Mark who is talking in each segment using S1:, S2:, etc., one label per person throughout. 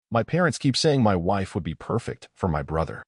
S1: My parents keep saying my wife would be perfect for my brother.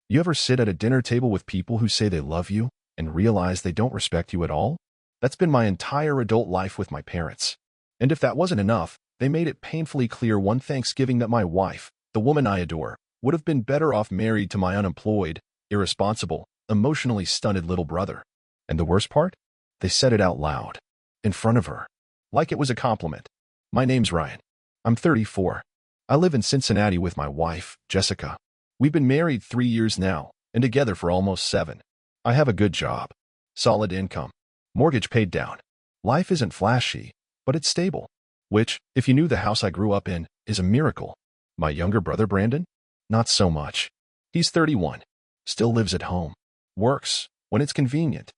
S1: You ever sit at a dinner table with people who say they love you and realize they don't respect you at all? That's been my entire adult life with my parents. And if that wasn't enough, they made it painfully clear one Thanksgiving that my wife, the woman I adore, would have been better off married to my unemployed, irresponsible, emotionally stunted little brother. And the worst part? They said it out loud, in front of her, like it was a compliment. My name's Ryan. I'm 34. I live in Cincinnati with my wife, Jessica. We've been married 3 years now, and together for almost 7. I have a good job, solid income, mortgage paid down. Life isn't flashy, but it's stable, which, if you knew the house I grew up in, is a miracle. My younger brother, Brandon? Not so much. He's 31, still lives at home, works when it's convenient,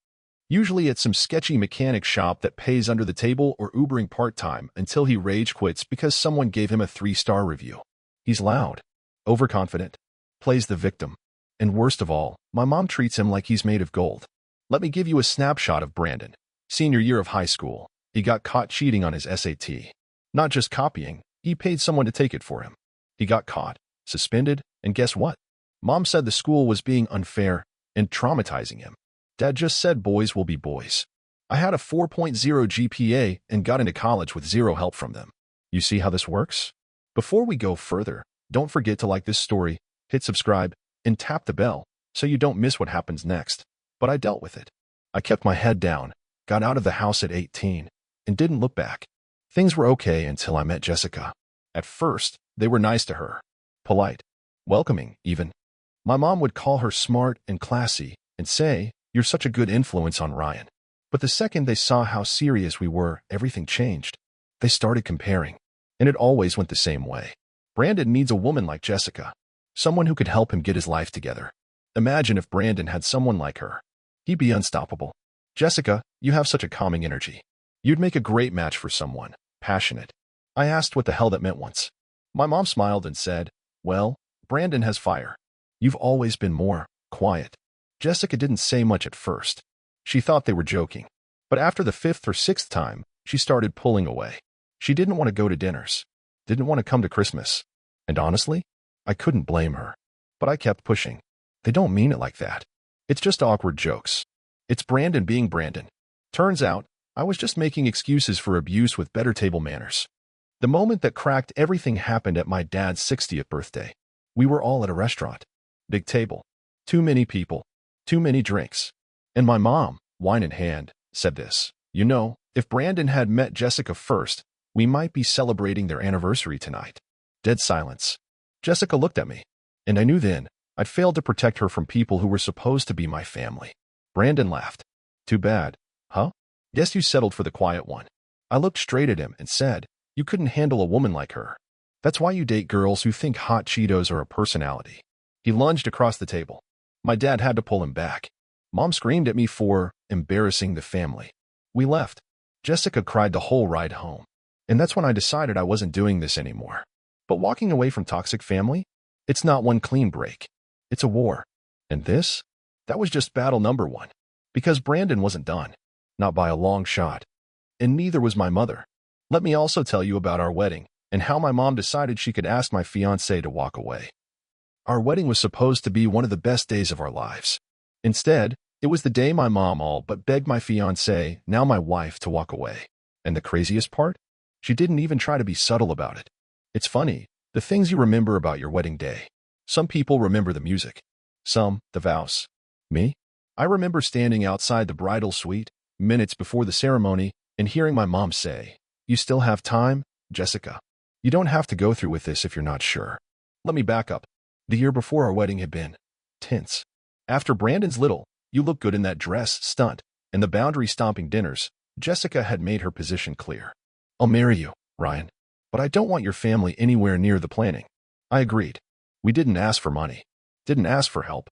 S1: usually at some sketchy mechanic shop that pays under the table or Ubering part-time until he rage quits because someone gave him a 3-star review. He's loud, overconfident, plays the victim, and worst of all, my mom treats him like he's made of gold. Let me give you a snapshot of Brandon. Senior year of high school, he got caught cheating on his SAT. Not just copying, he paid someone to take it for him. He got caught, suspended, and guess what? Mom said the school was being unfair and traumatizing him. Dad just said boys will be boys. I had a 4.0 GPA and got into college with zero help from them. You see how this works? Before we go further, don't forget to like this story, hit subscribe, and tap the bell so you don't miss what happens next. But I dealt with it. I kept my head down, got out of the house at 18, and didn't look back. Things were okay until I met Jessica. At first, they were nice to her, polite, welcoming even. My mom would call her smart and classy and say, "You're such a good influence on Ryan." But the second they saw how serious we were, everything changed. They started comparing, and it always went the same way. Brandon needs a woman like Jessica, someone who could help him get his life together. Imagine if Brandon had someone like her. He'd be unstoppable. Jessica, you have such a calming energy. You'd make a great match for someone, passionate. I asked what the hell that meant once. My mom smiled and said, "Well, Brandon has fire. You've always been more quiet." Jessica didn't say much at first. She thought they were joking. But after the 5th or 6th time, she started pulling away. She didn't want to go to dinners, didn't want to come to Christmas. And honestly, I couldn't blame her. But I kept pushing. They don't mean it like that. It's just awkward jokes. It's Brandon being Brandon. Turns out, I was just making excuses for abuse with better table manners. The moment that cracked everything happened at my dad's 60th birthday. We were all at a restaurant. Big table. Too many people. Too many drinks. And my mom, wine in hand, said this. "You know, if Brandon had met Jessica first, we might be celebrating their anniversary tonight." Dead silence. Jessica looked at me, and I knew then I'd failed to protect her from people who were supposed to be my family. Brandon laughed. "Too bad, huh? Guess you settled for the quiet one." I looked straight at him and said, "You couldn't handle a woman like her. That's why you date girls who think hot Cheetos are a personality." He lunged across the table. My dad had to pull him back. Mom screamed at me for embarrassing the family. We left. Jessica cried the whole ride home. And that's when I decided I wasn't doing this anymore. But walking away from toxic family? It's not one clean break. It's a war. And this? That was just battle number 1. Because Brandon wasn't done. Not by a long shot. And neither was my mother. Let me also tell you about our wedding and how my mom decided she could ask my fiancé to walk away. Our wedding was supposed to be one of the best days of our lives. Instead, it was the day my mom all but begged my fiancé, now my wife, to walk away. And the craziest part? She didn't even try to be subtle about it. It's funny, the things you remember about your wedding day. Some people remember the music. Some, the vows. Me? I remember standing outside the bridal suite, minutes before the ceremony, and hearing my mom say, "You still have time, Jessica. You don't have to go through with this if you're not sure." Let me back up. The year before our wedding had been tense. After Brandon's little, "You look good in that dress" stunt, and the boundary-stomping dinners, Jessica had made her position clear. "I'll marry you, Ryan, but I don't want your family anywhere near the planning." I agreed. We didn't ask for money, didn't ask for help,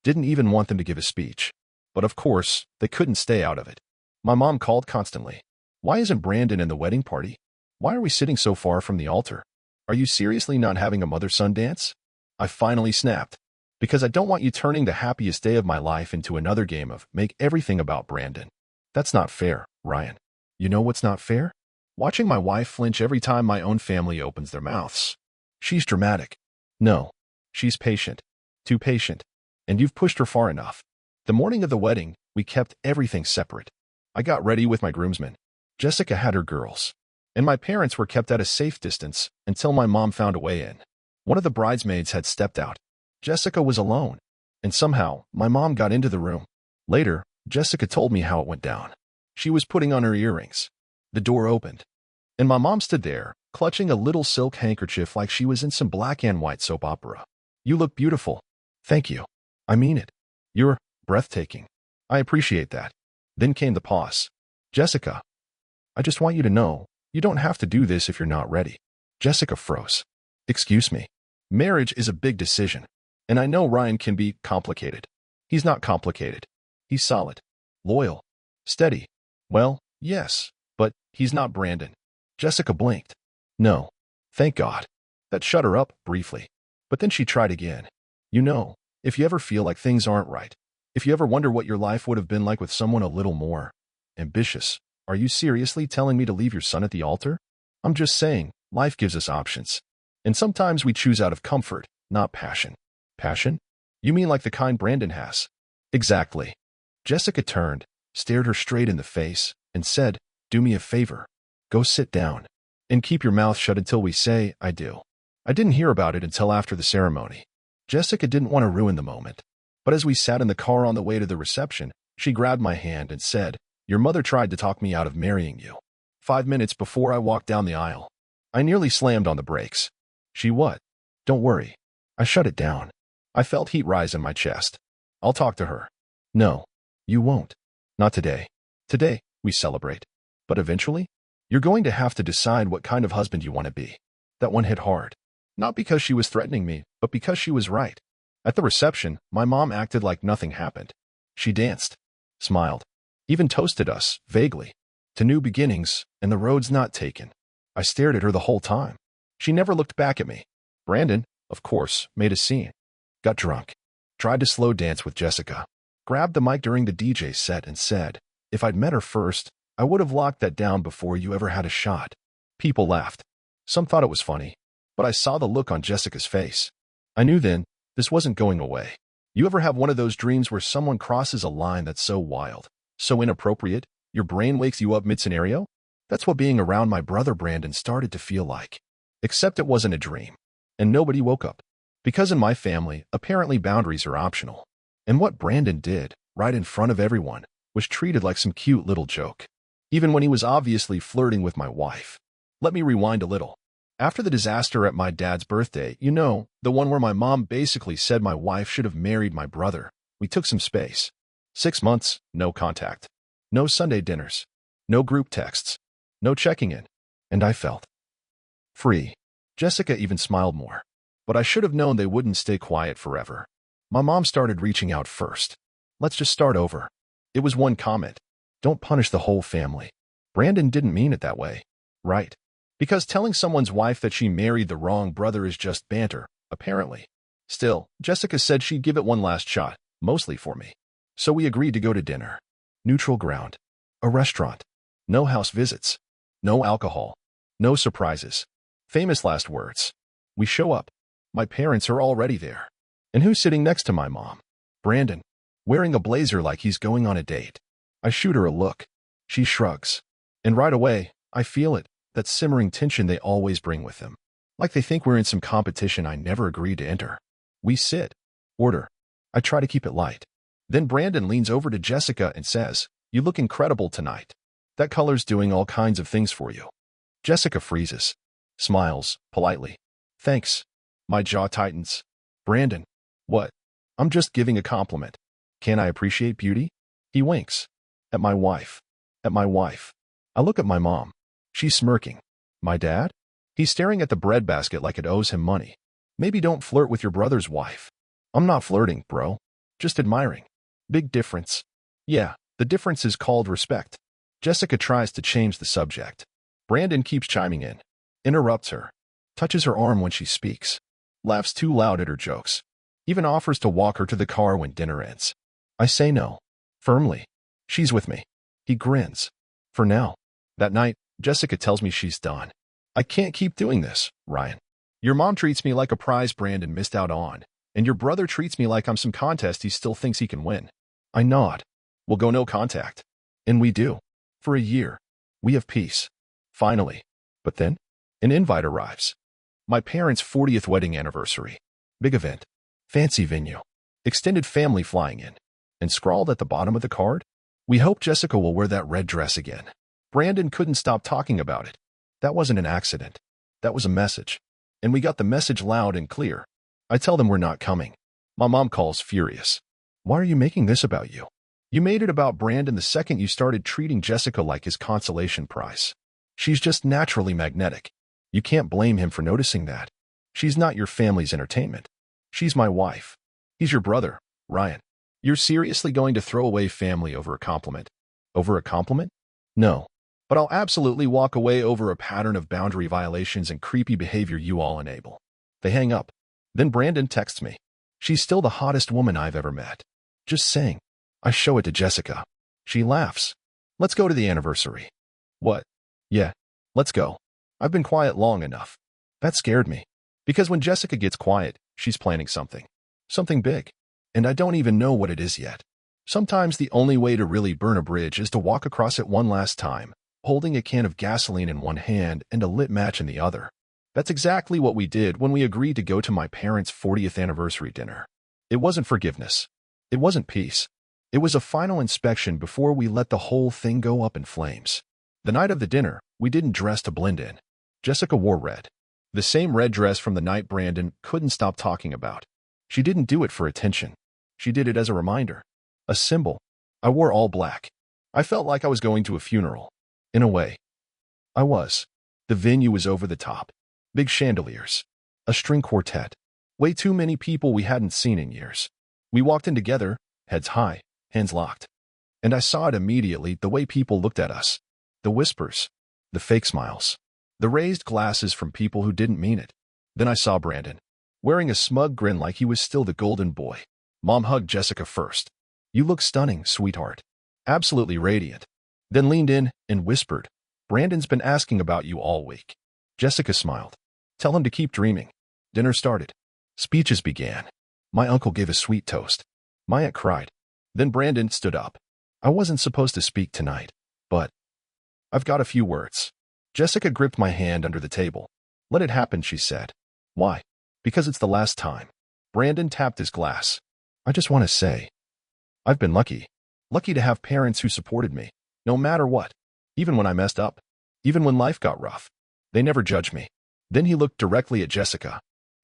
S1: didn't even want them to give a speech. But of course, they couldn't stay out of it. My mom called constantly. "Why isn't Brandon in the wedding party? Why are we sitting so far from the altar? Are you seriously not having a mother-son dance?" I finally snapped. "Because I don't want you turning the happiest day of my life into another game of make everything about Brandon. That's not fair, Ryan." You know what's not fair? Watching my wife flinch every time my own family opens their mouths. She's dramatic. No. She's patient. Too patient. And you've pushed her far enough. The morning of the wedding, we kept everything separate. I got ready with my groomsmen. Jessica had her girls. And my parents were kept at a safe distance until my mom found a way in. One of the bridesmaids had stepped out. Jessica was alone. And somehow, my mom got into the room. Later, Jessica told me how it went down. She was putting on her earrings. The door opened. And my mom stood there, clutching a little silk handkerchief like she was in some black and white soap opera. You look beautiful. Thank you. I mean it. You're breathtaking. I appreciate that. Then came the pause. Jessica, I just want you to know, you don't have to do this if you're not ready. Jessica froze. Excuse me. Marriage is a big decision. And I know Ryan can be complicated. He's not complicated. He's solid. Loyal. Steady. Well, yes, but he's not Brandon. Jessica blinked. No. Thank God. That shut her up briefly. But then she tried again. You know, if you ever feel like things aren't right, if you ever wonder what your life would have been like with someone a little more ambitious, are you seriously telling me to leave your son at the altar? I'm just saying, life gives us options. And sometimes we choose out of comfort, not passion. Passion? You mean like the kind Brandon has? Exactly. Jessica turned, stared her straight in the face, and said, do me a favor. Go sit down. And keep your mouth shut until we say, I do. I didn't hear about it until after the ceremony. Jessica didn't want to ruin the moment. But as we sat in the car on the way to the reception, she grabbed my hand and said, your mother tried to talk me out of marrying you. 5 minutes before I walked down the aisle. I nearly slammed on the brakes. She what? Don't worry. I shut it down. I felt heat rise in my chest. I'll talk to her. No, you won't. Not today. Today, we celebrate. But eventually, you're going to have to decide what kind of husband you want to be. That one hit hard. Not because she was threatening me, but because she was right. At the reception, my mom acted like nothing happened. She danced, smiled, even toasted us, vaguely, to new beginnings and the roads not taken. I stared at her the whole time. She never looked back at me. Brandon, of course, made a scene. Got drunk. Tried to slow dance with Jessica. Grabbed the mic during the DJ set and said, if I'd met her first, I would have locked that down before you ever had a shot. People laughed. Some thought it was funny. But I saw the look on Jessica's face. I knew then, this wasn't going away. You ever have one of those dreams where someone crosses a line that's so wild, so inappropriate, your brain wakes you up mid-scenario? That's what being around my brother Brandon started to feel like. Except it wasn't a dream. And nobody woke up. Because in my family, apparently boundaries are optional. And what Brandon did, right in front of everyone, was treated like some cute little joke. Even when he was obviously flirting with my wife. Let me rewind a little. After the disaster at my dad's birthday, you know, the one where my mom basically said my wife should have married my brother, we took some space. 6 months, no contact. No Sunday dinners. No group texts. No checking in. And I felt free. Jessica even smiled more. But I should have known they wouldn't stay quiet forever. My mom started reaching out first. Let's just start over. It was one comment. Don't punish the whole family. Brandon didn't mean it that way. Right. Because telling someone's wife that she married the wrong brother is just banter, apparently. Still, Jessica said she'd give it one last shot, mostly for me. So we agreed to go to dinner. Neutral ground. A restaurant. No house visits. No alcohol. No surprises. Famous last words. We show up. My parents are already there. And who's sitting next to my mom? Brandon. Wearing a blazer like he's going on a date. I shoot her a look. She shrugs. And right away, I feel it. That simmering tension they always bring with them. Like they think we're in some competition I never agreed to enter. We sit. Order. I try to keep it light. Then Brandon leans over to Jessica and says, you look incredible tonight. That color's doing all kinds of things for you. Jessica freezes. Smiles, politely. Thanks. My jaw tightens. Brandon. What? I'm just giving a compliment. Can't I appreciate beauty? He winks. At my wife. At my wife. I look at my mom. She's smirking. My dad? He's staring at the breadbasket like it owes him money. Maybe don't flirt with your brother's wife. I'm not flirting, bro. Just admiring. Big difference. Yeah, the difference is called respect. Jessica tries to change the subject. Brandon keeps chiming in. Interrupts her. Touches her arm when she speaks. Laughs too loud at her jokes. Even offers to walk her to the car when dinner ends. I say no. Firmly. She's with me. He grins. For now. That night, Jessica tells me she's done. I can't keep doing this, Ryan. Your mom treats me like a prize Brandon missed out on, and your brother treats me like I'm some contest he still thinks he can win. I nod. We'll go no contact. And we do. For a year. We have peace. Finally. But then, an invite arrives. My parents' 40th wedding anniversary. Big event. Fancy venue. Extended family flying in. And scrawled at the bottom of the card, we hope Jessica will wear that red dress again. Brandon couldn't stop talking about it. That wasn't an accident. That was a message. And we got the message loud and clear. I tell them we're not coming. My mom calls furious. Why are you making this about you? You made it about Brandon the second you started treating Jessica like his consolation prize. She's just naturally magnetic. You can't blame him for noticing that. She's not your family's entertainment. She's my wife. He's your brother, Ryan. You're seriously going to throw away family over a compliment? Over a compliment? No. But I'll absolutely walk away over a pattern of boundary violations and creepy behavior you all enable. They hang up. Then Brandon texts me. She's still the hottest woman I've ever met. Just saying. I show it to Jessica. She laughs. Let's go to the anniversary. What? Yeah. Let's go. I've been quiet long enough. That scared me. Because when Jessica gets quiet, she's planning something. Something big. And I don't even know what it is yet. Sometimes the only way to really burn a bridge is to walk across it one last time, holding a can of gasoline in one hand and a lit match in the other. That's exactly what we did when we agreed to go to my parents' 40th anniversary dinner. It wasn't forgiveness. It wasn't peace. It was a final inspection before we let the whole thing go up in flames. The night of the dinner, we didn't dress to blend in. Jessica wore red. The same red dress from the night Brandon couldn't stop talking about. She didn't do it for attention. She did it as a reminder. A symbol. I wore all black. I felt like I was going to a funeral. In a way. I was. The venue was over the top. Big chandeliers. A string quartet. Way too many people we hadn't seen in years. We walked in together, heads high, hands locked. And I saw it immediately, the way people looked at us. The whispers. The fake smiles. The raised glasses from people who didn't mean it. Then I saw Brandon, wearing a smug grin like he was still the golden boy. Mom hugged Jessica first. You look stunning, sweetheart. Absolutely radiant. Then leaned in and whispered, Brandon's been asking about you all week. Jessica smiled. Tell him to keep dreaming. Dinner started. Speeches began. My uncle gave a sweet toast. My aunt cried. Then Brandon stood up. I wasn't supposed to speak tonight, but I've got a few words. Jessica gripped my hand under the table. Let it happen, she said. Why? Because it's the last time. Brandon tapped his glass. I just want to say, I've been lucky. Lucky to have parents who supported me, no matter what. Even when I messed up. Even when life got rough. They never judged me. Then he looked directly at Jessica.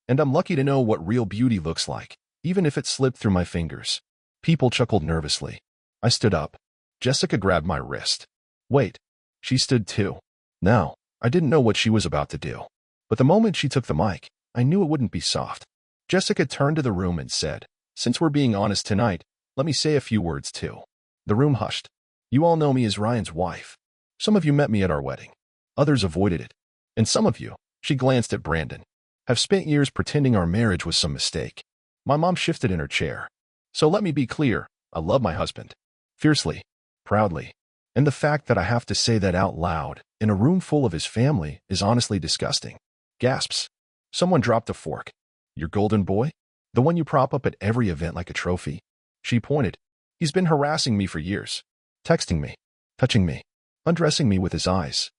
S1: And I'm lucky to know what real beauty looks like, even if it slipped through my fingers. People chuckled nervously. I stood up. Jessica grabbed my wrist. Wait. She stood too. Now, I didn't know what she was about to do. But the moment she took the mic, I knew it wouldn't be soft. Jessica turned to the room and said, Since we're being honest tonight, let me say a few words too. The room hushed. You all know me as Ryan's wife. Some of you met me at our wedding. Others avoided it. And some of you, she glanced at Brandon, have spent years pretending our marriage was some mistake. My mom shifted in her chair. So let me be clear, I love my husband. Fiercely. Proudly. And the fact that I have to say that out loud, in a room full of his family, is honestly disgusting. Gasps. Someone dropped a fork. Your golden boy? The one you prop up at every event like a trophy? She pointed. He's been harassing me for years. Texting me. Touching me. Undressing me with his eyes.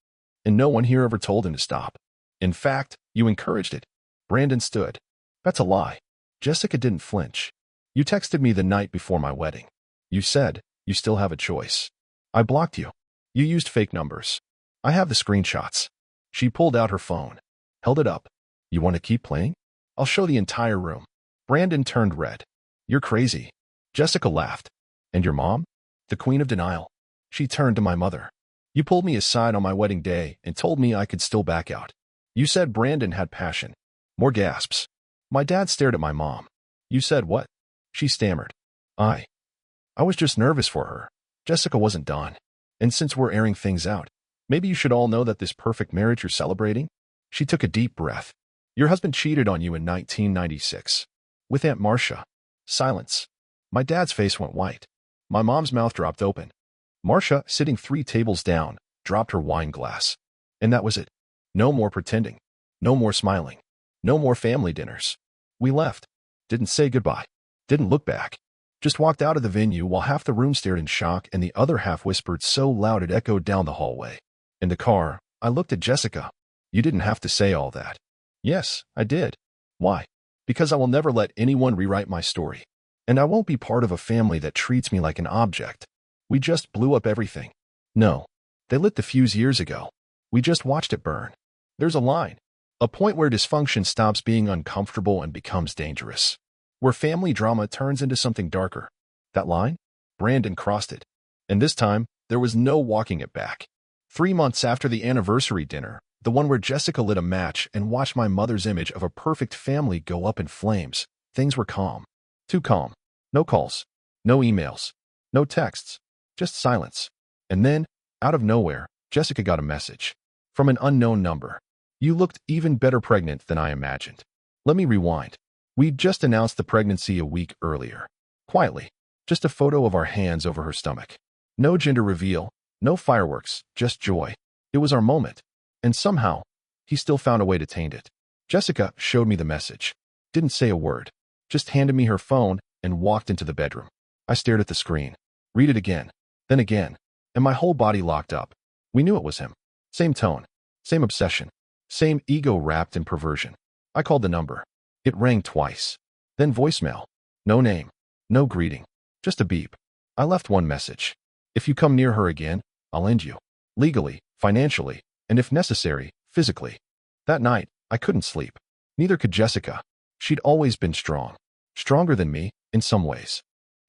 S1: And no one here ever told him to stop. In fact, you encouraged it. Brandon stood. That's a lie. Jessica didn't flinch. You texted me the night before my wedding. You said, you still have a choice. I blocked you. You used fake numbers. I have the screenshots. She pulled out her phone. Held it up. You want to keep playing? I'll show the entire room. Brandon turned red. You're crazy. Jessica laughed. And your mom? The queen of denial. She turned to my mother. You pulled me aside on my wedding day and told me I could still back out. You said Brandon had passion. More gasps. My dad stared at my mom. You said what? She stammered. I was just nervous for her. Jessica wasn't done. And since we're airing things out, maybe you should all know that this perfect marriage you're celebrating? She took a deep breath. Your husband cheated on you in 1996. With Aunt Marcia. Silence. My dad's face went white. My mom's mouth dropped open. Marcia, sitting 3 tables down, dropped her wine glass. And that was it. No more pretending. No more smiling. No more family dinners. We left. Didn't say goodbye. Didn't look back. Just walked out of the venue while half the room stared in shock and the other half whispered so loud it echoed down the hallway. In the car, I looked at Jessica. You didn't have to say all that. Yes, I did. Why? Because I will never let anyone rewrite my story. And I won't be part of a family that treats me like an object. We just blew up everything. No. They lit the fuse years ago. We just watched it burn. There's a line. A point where dysfunction stops being uncomfortable and becomes dangerous. Where family drama turns into something darker. That line? Brandon crossed it. And this time, there was no walking it back. 3 months after the anniversary dinner, the one where Jessica lit a match and watched my mother's image of a perfect family go up in flames, things were calm. Too calm. No calls. No emails. No texts. Just silence. And then, out of nowhere, Jessica got a message. From an unknown number. You looked even better pregnant than I imagined. Let me rewind. We'd just announced the pregnancy a week earlier. Quietly. Just a photo of our hands over her stomach. No gender reveal. No fireworks. Just joy. It was our moment. And somehow, he still found a way to taint it. Jessica showed me the message. Didn't say a word. Just handed me her phone and walked into the bedroom. I stared at the screen. Read it again. Then again. And my whole body locked up. We knew it was him. Same tone. Same obsession. Same ego wrapped in perversion. I called the number. It rang twice. Then voicemail. No name. No greeting. Just a beep. I left one message. If you come near her again, I'll end you. Legally, financially, and if necessary, physically. That night, I couldn't sleep. Neither could Jessica. She'd always been strong. Stronger than me, in some ways.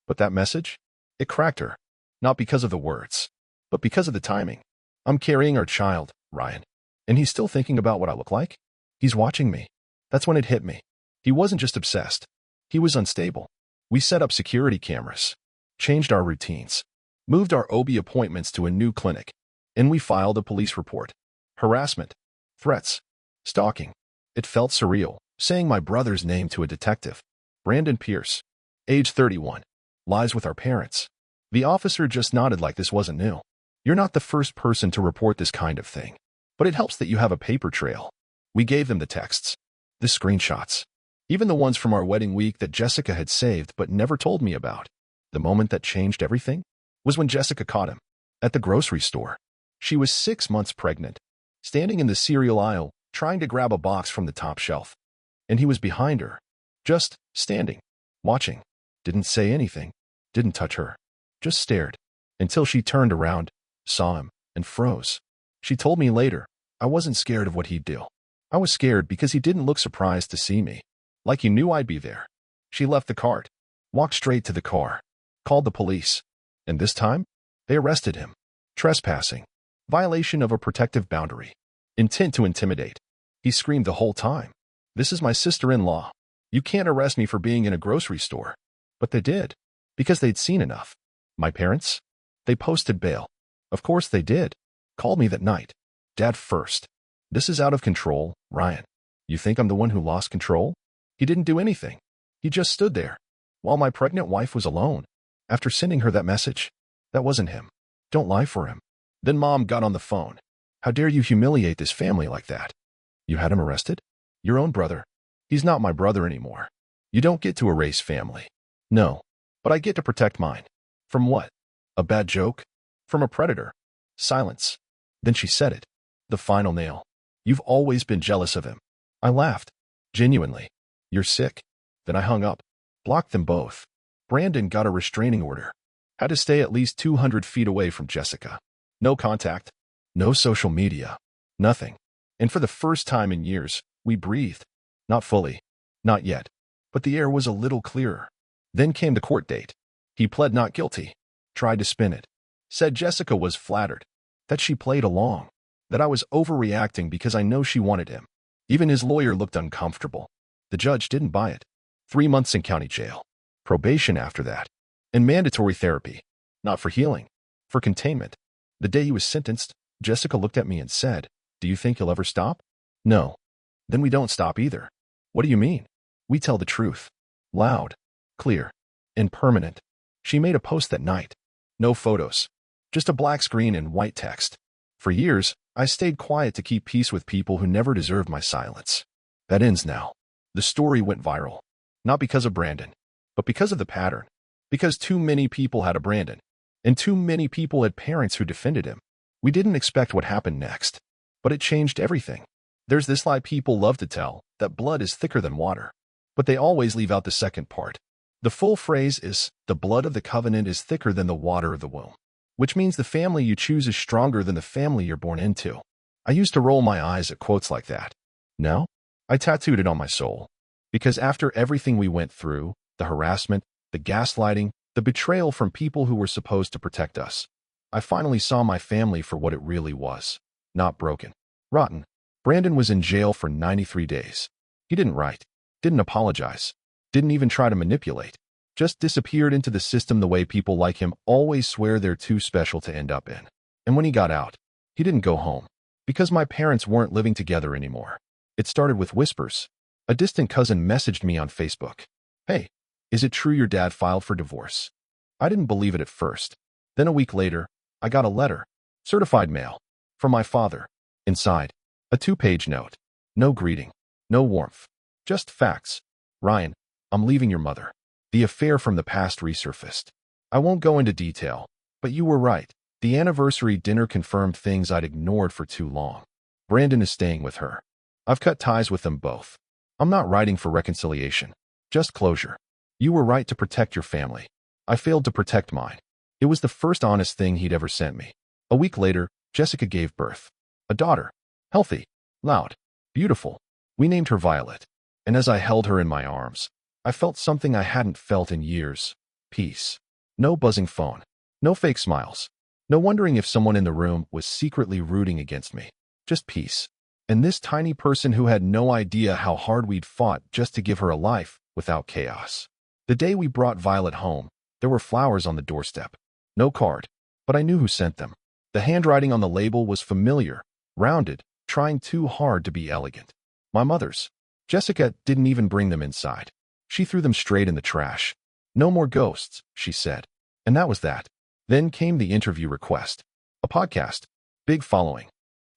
S1: But that message? It cracked her. Not because of the words, but because of the timing. I'm carrying our child, Ryan. And he's still thinking about what I look like? He's watching me. That's when it hit me. He wasn't just obsessed. He was unstable. We set up security cameras, changed our routines, moved our OB appointments to a new clinic, and we filed a police report. Harassment, threats, stalking. It felt surreal, saying my brother's name to a detective. Brandon Pierce, age 31, lies with our parents. The officer just nodded like this wasn't new. You're not the first person to report this kind of thing, but it helps that you have a paper trail. We gave them the texts, the screenshots, even the ones from our wedding week that Jessica had saved but never told me about. The moment that changed everything was when Jessica caught him at the grocery store. She was 6 months pregnant, standing in the cereal aisle, trying to grab a box from the top shelf. And he was behind her, just standing, watching, didn't say anything, didn't touch her, just stared, until she turned around, saw him, and froze. She told me later, I wasn't scared of what he'd do. I was scared because he didn't look surprised to see me, like he knew I'd be there. She left the cart, walked straight to the car, called the police, and this time, they arrested him. Trespassing, violation of a protective boundary, intent to intimidate. He screamed the whole time, "This is my sister-in-law. You can't arrest me for being in a grocery store." But they did, because they'd seen enough. My parents? They posted bail. Of course they did. Called me that night. Dad first. This is out of control, Ryan. You think I'm the one who lost control? He didn't do anything. He just stood there, while my pregnant wife was alone. After sending her that message, that wasn't him. Don't lie for him. Then Mom got on the phone. How dare you humiliate this family like that? You had him arrested? Your own brother. He's not my brother anymore. You don't get to erase family. No, but I get to protect mine. From what? A bad joke? From a predator? Silence. Then she said it. The final nail. You've always been jealous of him. I laughed. Genuinely. You're sick. Then I hung up. Blocked them both. Brandon got a restraining order. Had to stay at least 200 feet away from Jessica. No contact. No social media. Nothing. And for the first time in years, we breathed. Not fully. Not yet. But the air was a little clearer. Then came the court date. He pled not guilty. Tried to spin it. Said Jessica was flattered. That she played along. That I was overreacting because I know she wanted him. Even his lawyer looked uncomfortable. The judge didn't buy it. 3 months in county jail. Probation after that. And mandatory therapy. Not for healing. For containment. The day he was sentenced, Jessica looked at me and said, "Do you think you'll ever stop?" No. Then we don't stop either. What do you mean? We tell the truth. Loud. Clear. And permanent. She made a post that night. No photos. Just a black screen and white text. For years, I stayed quiet to keep peace with people who never deserved my silence. That ends now. The story went viral. Not because of Brandon, but because of the pattern. Because too many people had a Brandon, and too many people had parents who defended him. We didn't expect what happened next, but it changed everything. There's this lie people love to tell, that blood is thicker than water. But they always leave out the second part. The full phrase is, the blood of the covenant is thicker than the water of the womb. Which means the family you choose is stronger than the family you're born into. I used to roll my eyes at quotes like that. Now, I tattooed it on my soul. Because after everything we went through, the harassment, the gaslighting, the betrayal from people who were supposed to protect us, I finally saw my family for what it really was. Not broken. Rotten. Brandon was in jail for 93 days. He didn't write, didn't apologize, didn't even try to manipulate. Just disappeared into the system the way people like him always swear they're too special to end up in. And when he got out, he didn't go home. Because my parents weren't living together anymore. It started with whispers. A distant cousin messaged me on Facebook. Hey, is it true your dad filed for divorce? I didn't believe it at first. Then a week later, I got a letter, certified mail, from my father. Inside, a 2-page note. No greeting, no warmth, just facts. Ryan, I'm leaving your mother. The affair from the past resurfaced. I won't go into detail, but you were right. The anniversary dinner confirmed things I'd ignored for too long. Brandon is staying with her. I've cut ties with them both. I'm not writing for reconciliation, just closure. You were right to protect your family. I failed to protect mine. It was the first honest thing he'd ever sent me. A week later, Jessica gave birth. A daughter. Healthy, loud, beautiful. We named her Violet. And as I held her in my arms, I felt something I hadn't felt in years. Peace. No buzzing phone. No fake smiles. No wondering if someone in the room was secretly rooting against me. Just peace. And this tiny person who had no idea how hard we'd fought just to give her a life without chaos. The day we brought Violet home, there were flowers on the doorstep. No card, but I knew who sent them. The handwriting on the label was familiar, rounded, trying too hard to be elegant. My mother's. Jessica didn't even bring them inside. She threw them straight in the trash. No more ghosts, she said. And that was that. Then came the interview request. A podcast. Big following.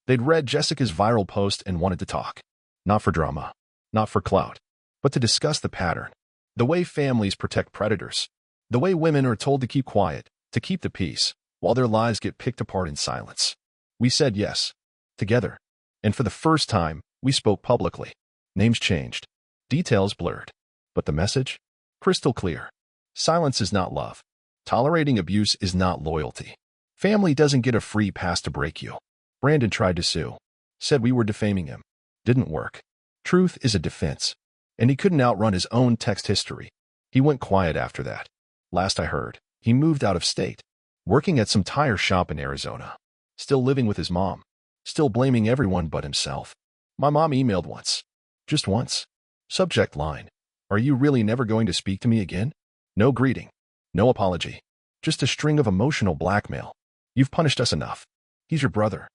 S1: They'd read Jessica's viral post and wanted to talk. Not for drama. Not for clout. But to discuss the pattern. The way families protect predators. The way women are told to keep quiet, to keep the peace, while their lives get picked apart in silence. We said yes. Together. And for the first time, we spoke publicly. Names changed. Details blurred. But the message? Crystal clear. Silence is not love. Tolerating abuse is not loyalty. Family doesn't get a free pass to break you. Brandon tried to sue. Said we were defaming him. Didn't work. Truth is a defense. And he couldn't outrun his own text history. He went quiet after that. Last I heard, he moved out of state. Working at some tire shop in Arizona. Still living with his mom. Still blaming everyone but himself. My mom emailed once. Just once. Subject line. Are you really never going to speak to me again? No greeting. No apology. Just a string of emotional blackmail. You've punished us enough. He's your brother.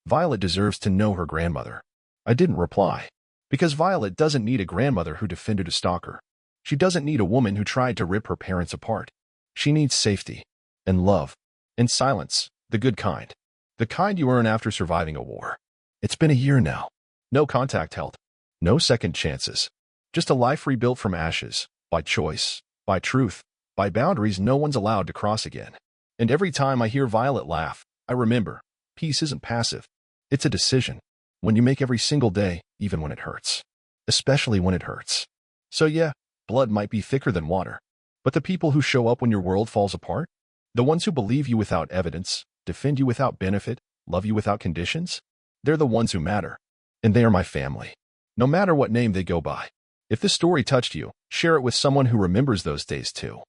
S1: Violet deserves to know her grandmother. I didn't reply. Because Violet doesn't need a grandmother who defended a stalker. She doesn't need a woman who tried to rip her parents apart. She needs safety. And love. And silence. The good kind. The kind you earn after surviving a war. It's been a year now. No contact held. No second chances. Just a life rebuilt from ashes. By choice. By truth. By boundaries no one's allowed to cross again. And every time I hear Violet laugh, I remember, peace isn't passive. It's a decision. When you make every single day, even when it hurts. Especially when it hurts. So yeah, blood might be thicker than water. But the people who show up when your world falls apart? The ones who believe you without evidence, defend you without benefit, love you without conditions? They're the ones who matter. And they are my family. No matter what name they go by. If this story touched you, share it with someone who remembers those days too.